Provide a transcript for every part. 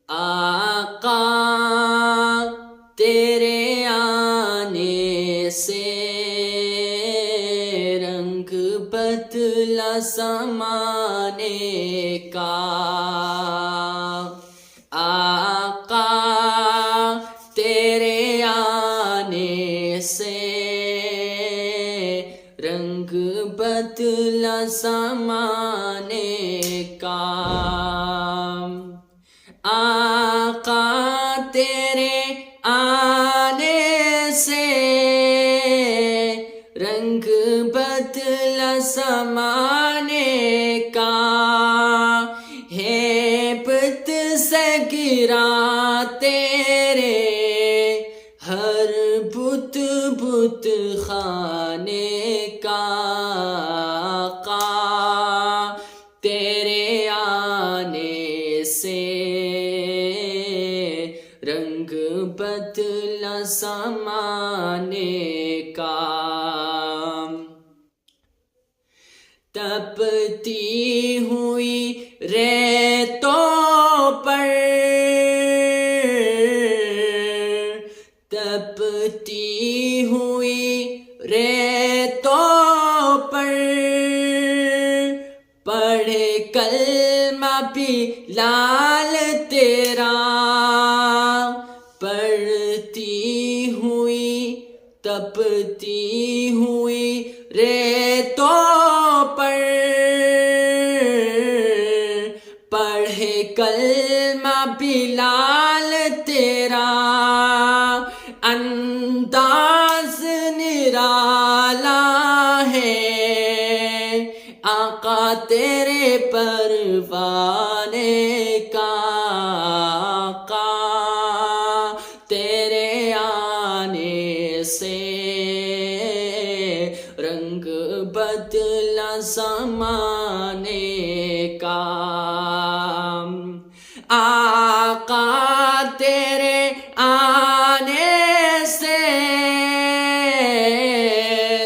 آقا تیرے آنے سے رنگ بدلا زمانے کا، آقا تیرے آنے سے رنگ بدلا زمانے کا، آقا تیرے آنے سے رنگ بدلا زمانے کا، ہیبت سے گرا تیرے ہر بت بت خانے کا، آقا تیرے آنے سے رنگ بدلا زمانے کا، تپتی ہوئی ریتوں پر، تپتی ہوئی ریتوں پر پڑھے کلمہ بلال تیرا، پڑھتی ہوئی تپتی ہوئی ریتوں پر پڑھے کلمہ بلال تیرا، انداز نرالا ہے آقا تیرے پروانے کا، آقا تیرے آنے سے رنگ بدلا زمانے کا، آقا تیرے آنے سے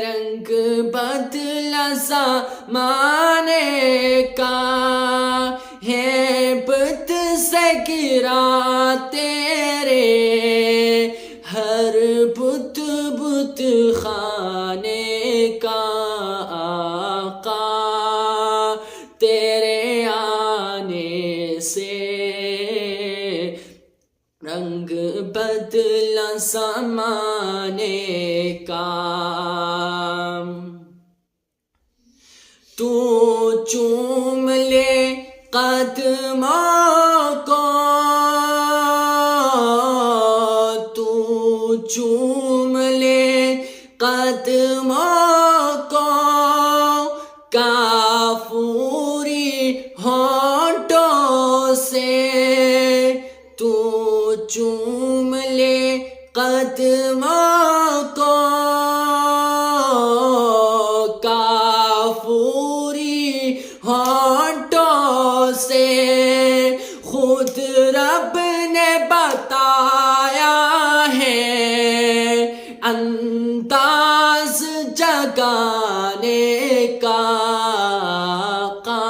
رنگ بدلا زمانے کا، ہیبت سے گرا تیرے ہر بت بت خانے کا، آقا تیرے آنے سے رنگ بدلا زمانے کا، تو چوم لے قدموں کو، تو چوم لے قدموں کو، کافوری ہونٹوں سے، تو چوم لے قدموں کو، کافوری ہونٹوں سے، خود رب نے بتایا ہے انداز جگانے کا، آقا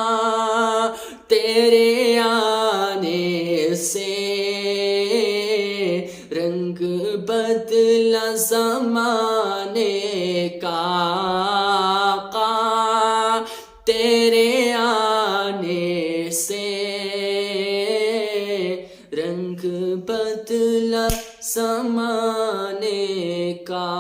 تیرے آنے سے رنگ بدلا زمانے کا، آقا تیرے آنے سے رنگ بدلا زمانے کا۔